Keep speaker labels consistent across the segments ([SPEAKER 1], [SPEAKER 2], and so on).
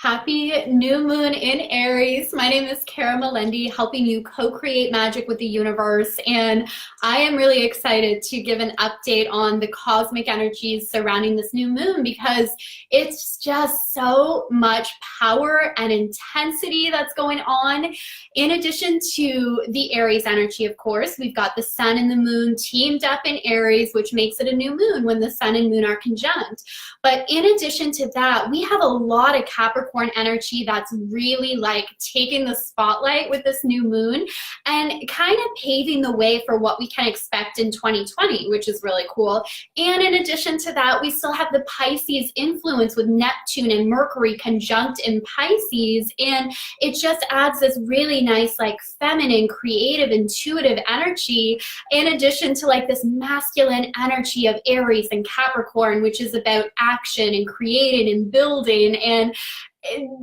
[SPEAKER 1] Happy new moon in Aries. My name is Cara Melendi, helping you co-create magic with the universe. And I am really excited to give an update on the cosmic energies surrounding this new moon because it's just so much power and intensity that's going on. In addition to the Aries energy, of course, we've got the sun and the moon teamed up in Aries, which makes it a new moon when the sun and moon are conjunct. But in addition to that, we have a lot of Capricorn energy that's really like taking the spotlight with this new moon and kind of paving the way for what we can expect in 2020, which is really cool. And in addition to that, we still have the Pisces influence with Neptune and Mercury conjunct in Pisces. And it just adds this really nice, like feminine, creative, intuitive energy in addition to like this masculine energy of Aries and Capricorn, which is about action and creating and building, and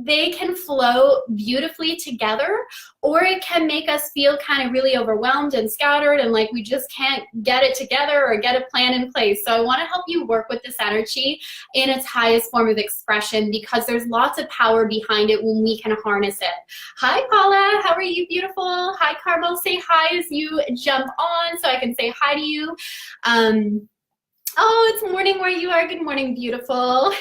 [SPEAKER 1] they can flow beautifully together, or it can make us feel kind of really overwhelmed and scattered and like we just can't get it together or get a plan in place. So I want to help you work with this energy in its highest form of expression because there's lots of power behind it when we can harness it. Hi, Paula. How are you, beautiful? Hi, Carmel. Say hi as you jump on so I can say hi to you. Oh, it's morning where you are. Good morning, beautiful.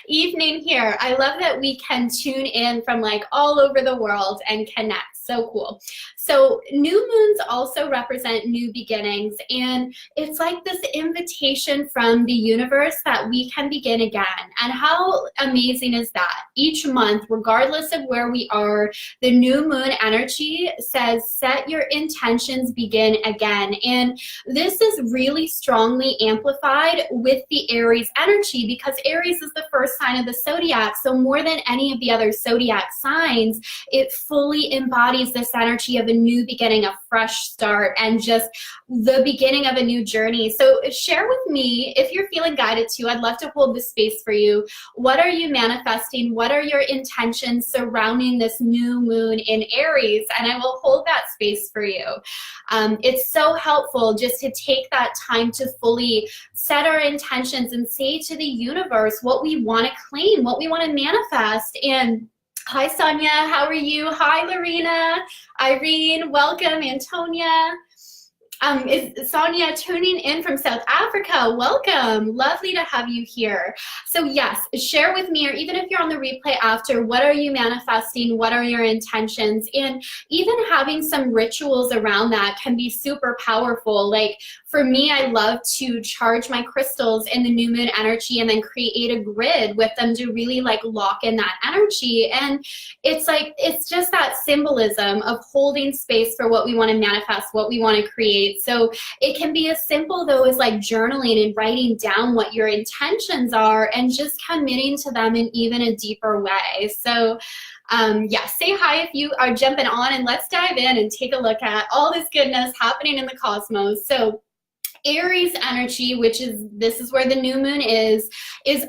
[SPEAKER 1] Evening here. I love that we can tune in from like all over the world and connect. So cool. So new moons also represent new beginnings, and it's like this invitation from the universe that we can begin again. And how amazing is that? Each month, regardless of where we are, the new moon energy says, set your intentions, begin again. And this is really strongly amplified with the Aries energy because Aries is the first sign of the zodiac. So more than any of the other zodiac signs, it fully embodies this energy of a new beginning, a fresh start, and just the beginning of a new journey. So share with me if you're feeling guided to. I'd love to hold this space for you. What are you manifesting? What are your intentions surrounding this new moon in Aries? And I will hold that space for you. It's so helpful just to take that time to fully set our intentions and say to the universe what we want to claim, what we want to manifest. And hi, Sonia. How are you? Hi, Lorena. Irene, welcome. And Tonya. Is Sonia tuning in from South Africa? Welcome. Lovely to have you here. So yes, share with me, or even if you're on the replay after, what are you manifesting? What are your intentions? And even having some rituals around that can be super powerful. Like for me, I love to charge my crystals in the new moon energy and then create a grid with them to really like lock in that energy. And it's like, it's just that symbolism of holding space for what we want to manifest, what we want to create. So it can be as simple though as like journaling and writing down what your intentions are and just committing to them in even a deeper way. So yeah, say hi if you are jumping on, and let's dive in and take a look at all this goodness happening in the cosmos. So Aries energy, this is where the new moon is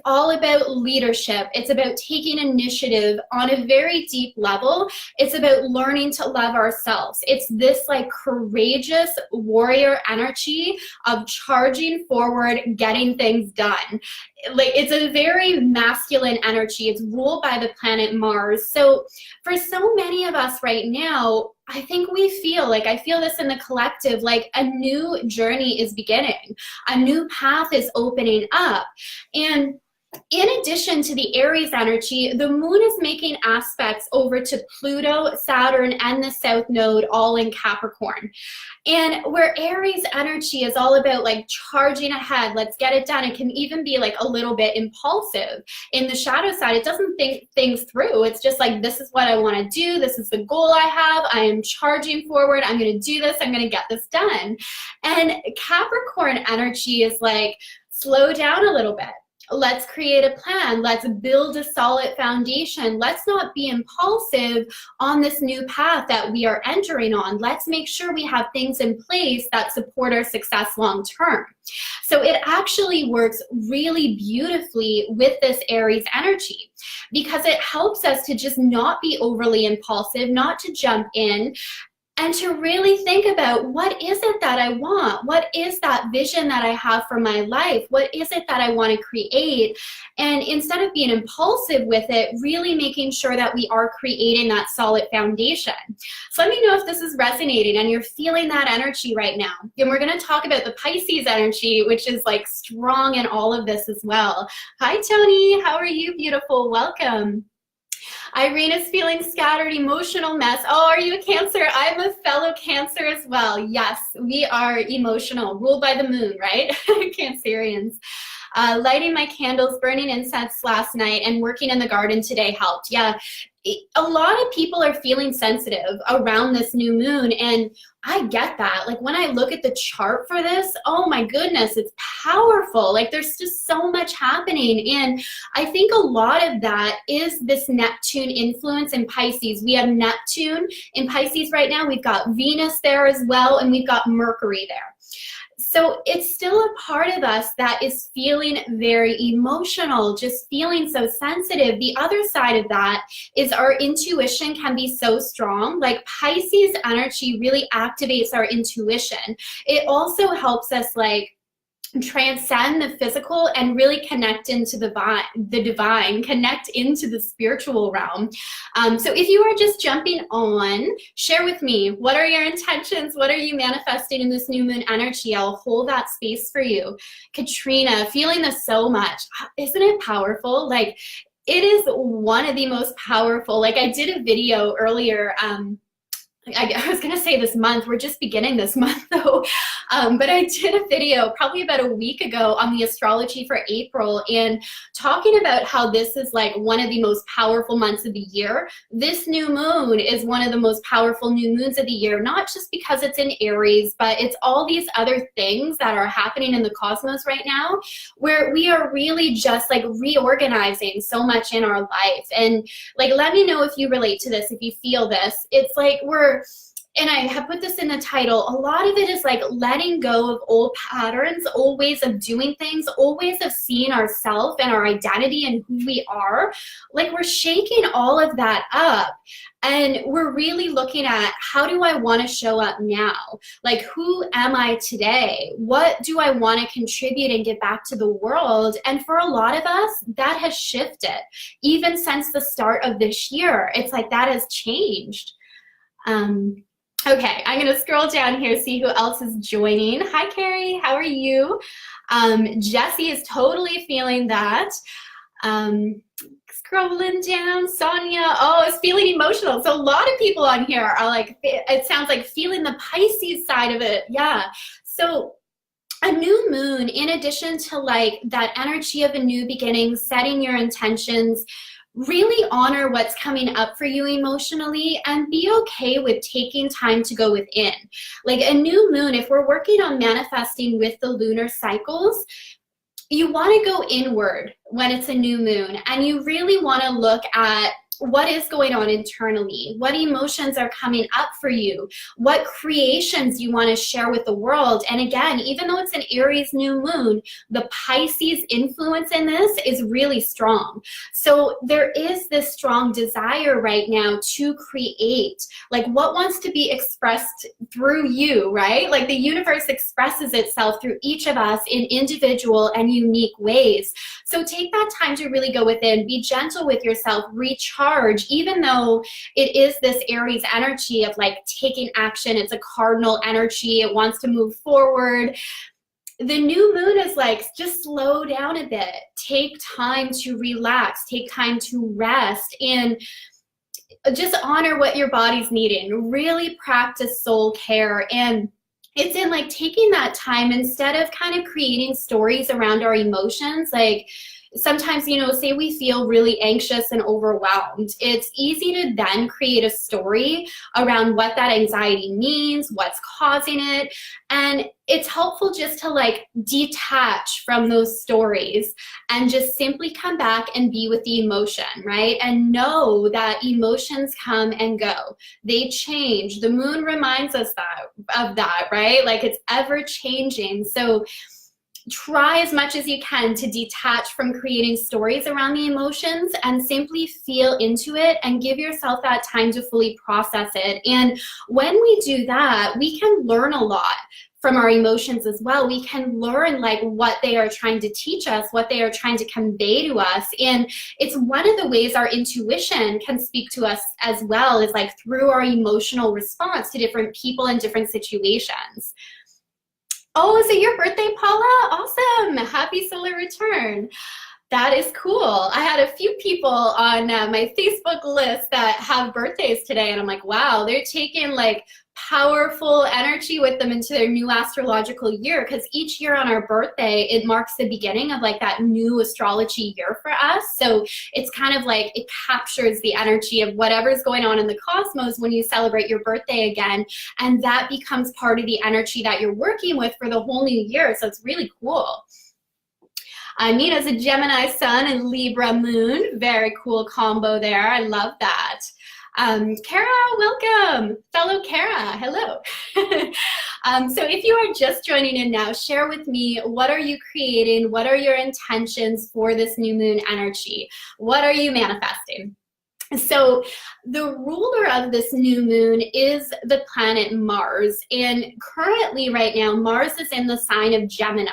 [SPEAKER 1] all about leadership. It's about taking initiative on a very deep level. It's about learning to love ourselves. It's this like courageous warrior energy of charging forward, getting things done. Like it's a very masculine energy. It's ruled by the planet Mars. So for so many of us right now, I think we feel like, I feel this in the collective, like a new journey is beginning. A new path is opening up. And in addition to the Aries energy, the moon is making aspects over to Pluto, Saturn, and the South Node, all in Capricorn. And where Aries energy is all about like charging ahead, let's get it done. It can even be like a little bit impulsive. In the shadow side, it doesn't think things through. It's just like, this is what I want to do. This is the goal I have. I am charging forward. I'm going to do this. I'm going to get this done. And Capricorn energy is like, slow down a little bit. Let's create a plan. Let's build a solid foundation. Let's not be impulsive on this new path that we are entering on. Let's make sure we have things in place that support our success long term. So it actually works really beautifully with this Aries energy because it helps us to just not be overly impulsive, not to jump in, and to really think about, what is it that I want? What is that vision that I have for my life? What is it that I want to create? And instead of being impulsive with it, really making sure that we are creating that solid foundation. So let me know if this is resonating and you're feeling that energy right now. And we're going to talk about the Pisces energy, which is like strong in all of this as well. Hi, Tony. How are you, beautiful? Welcome. Irene is feeling scattered, emotional mess. Oh, are you a Cancer? I'm a fellow Cancer as well. Yes, we are emotional, ruled by the moon, right? Cancerians. Lighting my candles, burning incense last night, and working in the garden today helped. Yeah, a lot of people are feeling sensitive around this new moon, and I get that. Like when I look at the chart for this, oh my goodness, it's powerful. Like there's just so much happening. And I think a lot of that is this Neptune influence in Pisces. We have Neptune in Pisces right now. We've got Venus there as well, and we've got Mercury there. So it's still a part of us that is feeling very emotional, just feeling so sensitive. The other side of that is our intuition can be so strong. Like Pisces energy really activates our intuition. It also helps us like transcend the physical and really connect into the divine, connect into the spiritual realm. So if you are just jumping on, share with me, what are your intentions? What are you manifesting in this new moon energy? I'll hold that space for you. Katrina, feeling this so much. Isn't it powerful? Like it is one of the most powerful, like I did a video earlier, I was gonna say this month, we're just beginning this month though, but I did a video probably about a week ago on the astrology for April and talking about how this is like one of the most powerful months of the year. This new moon is one of the most powerful new moons of the year, not just because it's in Aries, but it's all these other things that are happening in the cosmos right now where we are really just like reorganizing so much in our life. And like, let me know if you relate to this, if you feel this. It's like and I have put this in the title, a lot of it is like letting go of old patterns, old ways of doing things, old ways of seeing ourselves and our identity and who we are. Like we're shaking all of that up and we're really looking at, how do I want to show up now? Like, who am I today? What do I want to contribute and give back to the world? And for a lot of us, that has shifted. Even since the start of this year, it's like that has changed. Okay, I'm gonna scroll down here, see who else is joining. Hi, Carrie, how are you? Jessie is totally feeling that. Scrolling down, Sonia, oh, is feeling emotional. So a lot of people on here are like, it sounds like feeling the Pisces side of it. Yeah, so a new moon, in addition to like that energy of a new beginning, setting your intentions, really honor what's coming up for you emotionally and be okay with taking time to go within. Like a new moon, if we're working on manifesting with the lunar cycles, you want to go inward when it's a new moon and you really want to look at what is going on internally, what emotions are coming up for you, what creations you want to share with the world. And again, even though it's an Aries new moon, the Pisces influence in this is really strong. So there is this strong desire right now to create, like what wants to be expressed through you, right? Like the universe expresses itself through each of us in individual and unique ways. So take that time to really go within, be gentle with yourself, recharge. Even though it is this Aries energy of like taking action, it's a cardinal energy, it wants to move forward. The new moon is like, just slow down a bit, take time to relax, take time to rest, and just honor what your body's needing. Really practice soul care. And it's in like taking that time instead of kind of creating stories around our emotions. Like sometimes, you know, say we feel really anxious and overwhelmed. It's easy to then create a story around what that anxiety means, what's causing it. And it's helpful just to like detach from those stories and just simply come back and be with the emotion, right? And know that emotions come and go. They change. The moon reminds us of that, right? Like it's ever changing. So try as much as you can to detach from creating stories around the emotions and simply feel into it and give yourself that time to fully process it. And when we do that, we can learn a lot from our emotions as well. We can learn like what they are trying to teach us, what they are trying to convey to us. And it's one of the ways our intuition can speak to us as well, is like through our emotional response to different people and different situations. Oh, is it your birthday, Paula? Awesome. Happy solar return. That is cool. I had a few people on my Facebook list that have birthdays today, and I'm like, wow, they're taking like powerful energy with them into their new astrological year, because each year on our birthday, it marks the beginning of like that new astrology year for us. So it's kind of like it captures the energy of whatever's going on in the cosmos when you celebrate your birthday again, and that becomes part of the energy that you're working with for the whole new year. So it's really cool. Nina's a Gemini sun and Libra moon. Very cool combo there. I love that. Kara, welcome. Fellow Kara, hello. So if you are just joining in now, share with me, what are you creating? What are your intentions for this new moon energy? What are you manifesting? So the ruler of this new moon is the planet Mars. And currently right now, Mars is in the sign of Gemini.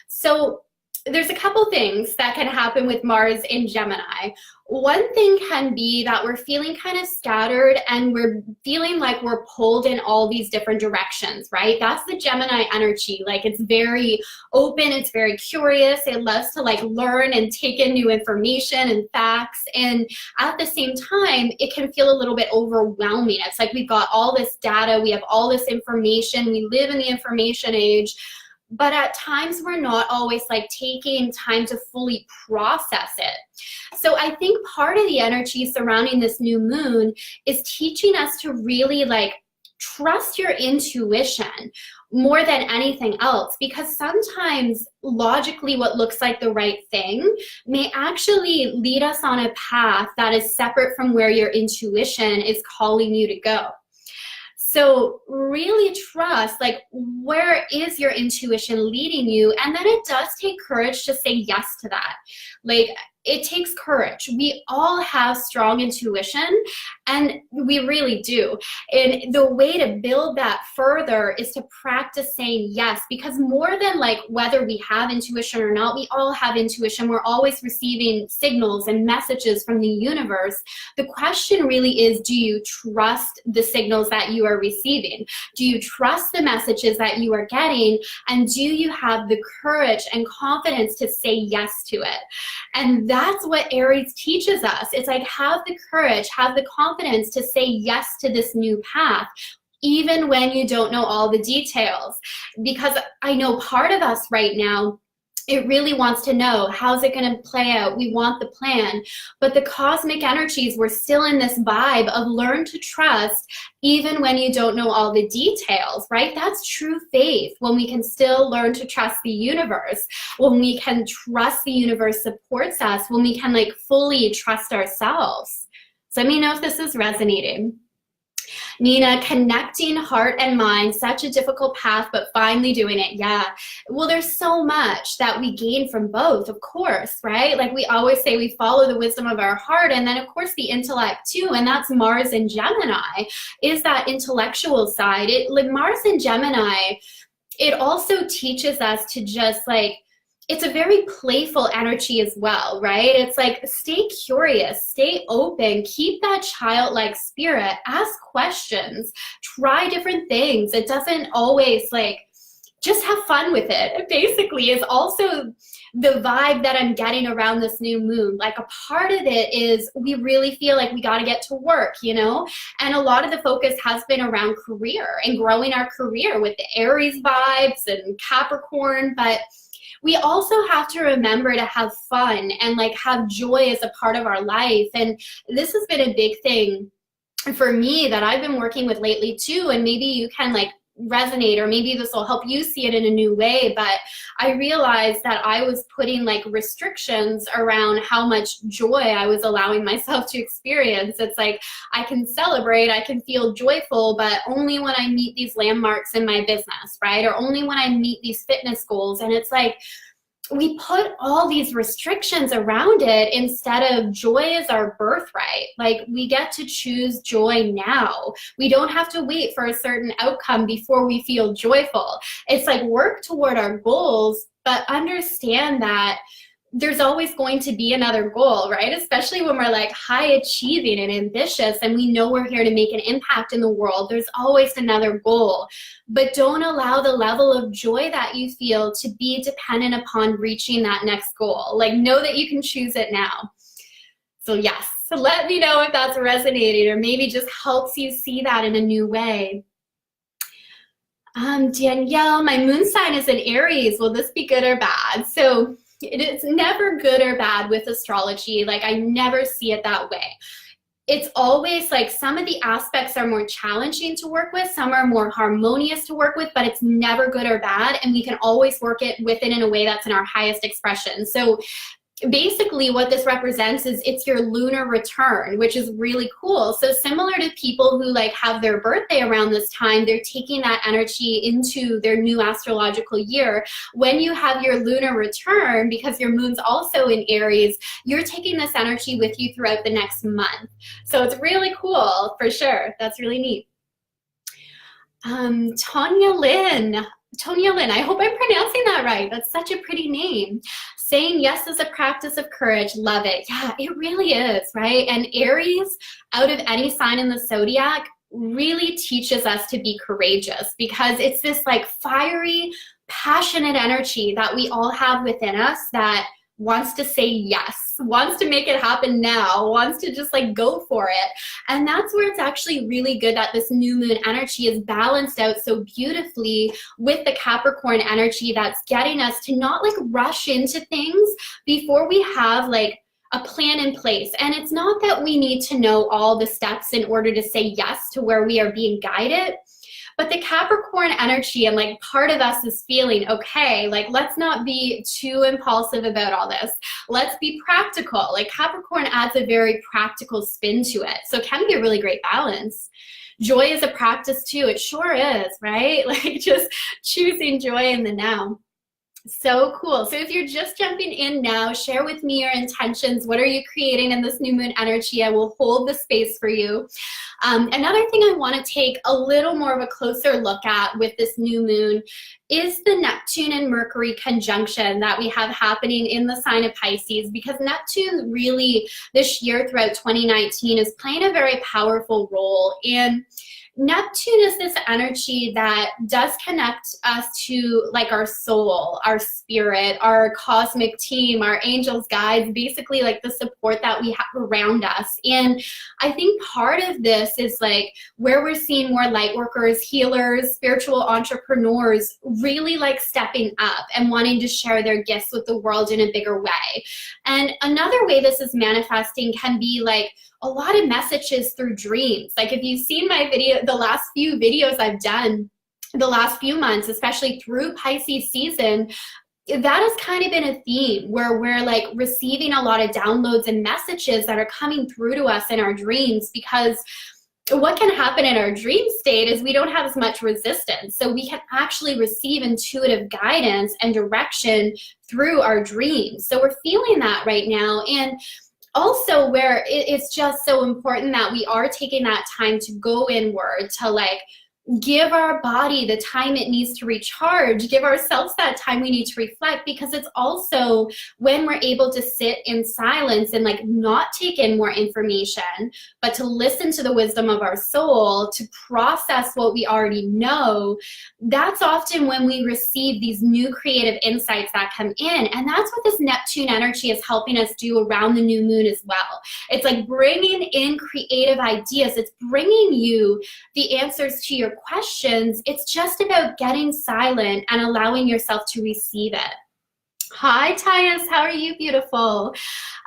[SPEAKER 1] So there's a couple things that can happen with Mars in Gemini. One thing can be that we're feeling kind of scattered and we're feeling like we're pulled in all these different directions, right? That's the Gemini energy. Like, it's very open, it's very curious, it loves to like learn and take in new information and facts. And at the same time, it can feel a little bit overwhelming. It's like we've got all this data, we have all this information, we live in the information age. But at times we're not always like taking time to fully process it. So I think part of the energy surrounding this new moon is teaching us to really like trust your intuition more than anything else, because sometimes logically what looks like the right thing may actually lead us on a path that is separate from where your intuition is calling you to go. So really trust, like, where is your intuition leading you? And then it does take courage to say yes to that. Like, it takes courage. We all have strong intuition, and we really do. And the way to build that further is to practice saying yes, because more than like whether we have intuition or not, we all have intuition. We're always receiving signals and messages from the universe. The question really is, do you trust the signals that you are receiving? Do you trust the messages that you are getting? And do you have the courage and confidence to say yes to it? And that's what Aries teaches us. It's like, have the courage, have the confidence to say yes to this new path, even when you don't know all the details. Because I know part of us right now, it really wants to know, how's it going to play out? We want the plan. But the cosmic energies, we're still in this vibe of learn to trust even when you don't know all the details, right? That's true faith, when we can still learn to trust the universe, when we can trust the universe supports us, when we can like fully trust ourselves. So let me know if this is resonating. Nina, connecting heart and mind, such a difficult path, but finally doing it. Yeah. Well, there's so much that we gain from both, of course, right? Like we always say, we follow the wisdom of our heart, and then of course the intellect too, and that's Mars and Gemini, is that intellectual side. Like Mars and Gemini, it also teaches us to just like, it's a very playful energy as well, right? It's like, stay curious, stay open, keep that childlike spirit, ask questions, try different things. It doesn't always like, just have fun with it, basically, is also the vibe that I'm getting around this new moon. Like a part of it is we really feel like we got to get to work, you know? And a lot of the focus has been around career and growing our career with the Aries vibes and Capricorn, but we also have to remember to have fun and like have joy as a part of our life. And this has been a big thing for me that I've been working with lately too. And maybe you can like resonate, or maybe this will help you see it in a new way, but I realized that I was putting like restrictions around how much joy I was allowing myself to experience. It's like, I can celebrate, I can feel joyful, but only when I meet these landmarks in my business, right? Or only when I meet these fitness goals. And it's like, we put all these restrictions around it instead of joy is our birthright. Like, we get to choose joy now. We don't have to wait for a certain outcome before we feel joyful. It's like, work toward our goals, but understand that there's always going to be another goal, right? Especially when we're like high achieving and ambitious and we know we're here to make an impact in the world. There's always another goal. But don't allow the level of joy that you feel to be dependent upon reaching that next goal. Like, know that you can choose it now. So yes, so let me know if that's resonating or maybe just helps you see that in a new way. Danielle, my moon sign is in Aries. Will this be good or bad? So it is never good or bad with astrology. Like, I never see it that way. It's always like some of the aspects are more challenging to work with, some are more harmonious to work with, but it's never good or bad, and we can always work it within in a way that's in our highest expression. So basically what this represents is it's your lunar return, which is really cool. So similar to people who like have their birthday around this time, they're taking that energy into their new astrological year. When you have your lunar return, because your moon's also in Aries, you're taking this energy with you throughout the next month. So it's really cool for sure. That's really neat. Tonya Lynn, I hope I'm pronouncing that right. That's such a pretty name. Saying yes is a practice of courage. Love it. Yeah, it really is, right? And Aries, out of any sign in the zodiac, really teaches us to be courageous, because it's this like fiery, passionate energy that we all have within us that wants to say yes, wants to make it happen now, wants to just like go for it. And that's where it's actually really good that this new moon energy is balanced out so beautifully with the Capricorn energy that's getting us to not like rush into things before we have like a plan in place. And it's not that we need to know all the steps in order to say yes to where we are being guided. But the Capricorn energy and like part of us is feeling, okay, like let's not be too impulsive about all this. Let's be practical. Like Capricorn adds a very practical spin to it. So it can be a really great balance. Joy is a practice too. It sure is, right? Like just choosing joy in the now. So cool. So if you're just jumping in now, share with me your intentions. What are you creating in this new moon energy? I will hold the space for you. Another thing I want to take a little more of a closer look at with this new moon is the Neptune and Mercury conjunction that we have happening in the sign of Pisces, because Neptune really this year throughout 2019 is playing a very powerful role. And Neptune is this energy that does connect us to like our soul, our spirit, our cosmic team, our angels, guides, basically like the support that we have around us. And I think part of this is like where we're seeing more light workers, healers, spiritual entrepreneurs really like stepping up and wanting to share their gifts with the world in a bigger way. And another way this is manifesting can be like a lot of messages through dreams. Like if you've seen my video, the last few videos I've done the last few months, especially through Pisces season, that has kind of been a theme where we're like receiving a lot of downloads and messages that are coming through to us in our dreams, because what can happen in our dream state is we don't have as much resistance. So we can actually receive intuitive guidance and direction through our dreams. So we're feeling that right now. And also where it's just so important that we are taking that time to go inward, to like give our body the time it needs to recharge, give ourselves that time we need to reflect, because it's also when we're able to sit in silence and like not take in more information, but to listen to the wisdom of our soul, to process what we already know. That's often when we receive these new creative insights that come in. And that's what this Neptune energy is helping us do around the new moon as well. It's like bringing in creative ideas. It's bringing you the answers to your questions. It's just about getting silent and allowing yourself to receive it. Hi, Tyus. How are you, beautiful?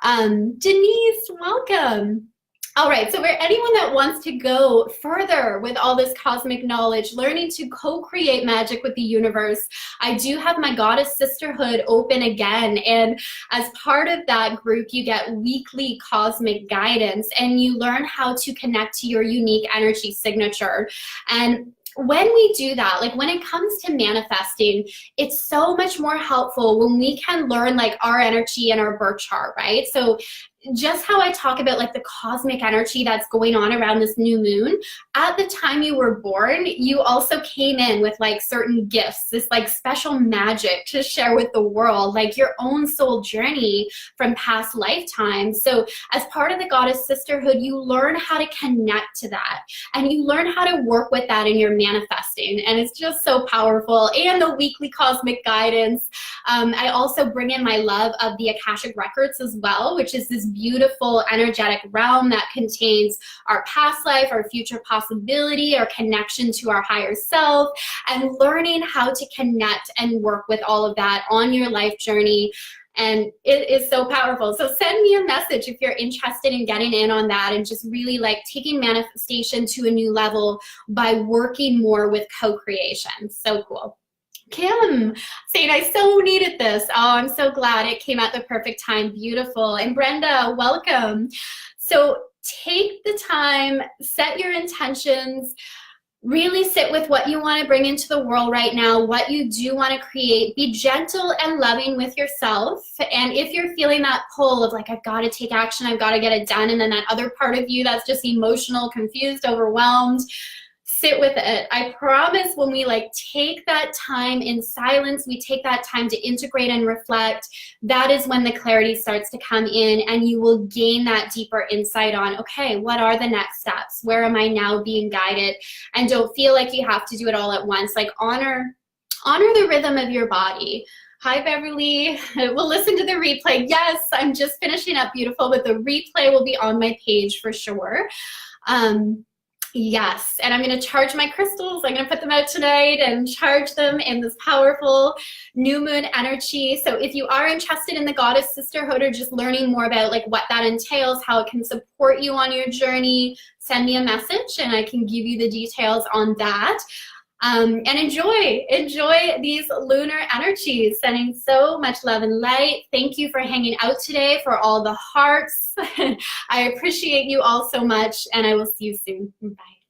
[SPEAKER 1] Denise, welcome. All right, so for anyone that wants to go further with all this cosmic knowledge, learning to co-create magic with the universe, I do have my Goddess Sisterhood open again. And as part of that group, you get weekly cosmic guidance and you learn how to connect to your unique energy signature. And when we do that, like when it comes to manifesting, it's so much more helpful when we can learn like our energy and our birth chart, right? So just how I talk about like the cosmic energy that's going on around this new moon, at the time you were born, you also came in with like certain gifts, this like special magic to share with the world, like your own soul journey from past lifetimes. So as part of the Goddess Sisterhood, you learn how to connect to that and you learn how to work with that in your manifesting. And it's just so powerful. And the weekly cosmic guidance. I also bring in my love of the Akashic Records as well, which is this beautiful energetic realm that contains our past life, our future possibility, our connection to our higher self, and learning how to connect and work with all of that on your life journey. And it is so powerful. So send me a message if you're interested in getting in on that and just really like taking manifestation to a new level by working more with co-creation. So cool. Kim saying, I so needed this. Oh, I'm so glad it came at the perfect time. Beautiful. And Brenda, welcome. So take the time, set your intentions, really sit with what you want to bring into the world right now, what you do want to create. Be gentle and loving with yourself. And if you're feeling that pull of like, I've got to take action, I've got to get it done, and then that other part of you that's just emotional, confused, overwhelmed, sit with it. I promise when we like take that time in silence, we take that time to integrate and reflect, that is when the clarity starts to come in and you will gain that deeper insight on, okay, what are the next steps? Where am I now being guided? And don't feel like you have to do it all at once. Like honor the rhythm of your body. Hi, Beverly. We'll listen to the replay. Yes, I'm just finishing up, beautiful, but the replay will be on my page for sure. Yes, and I'm going to charge my crystals. I'm going to put them out tonight and charge them in this powerful new moon energy. So if you are interested in the Goddess Sisterhood or just learning more about like what that entails, how it can support you on your journey, send me a message and I can give you the details on that. And enjoy these lunar energies. Sending so much love and light. Thank you for hanging out today, for all the hearts. I appreciate you all so much, and I will see you soon. Bye.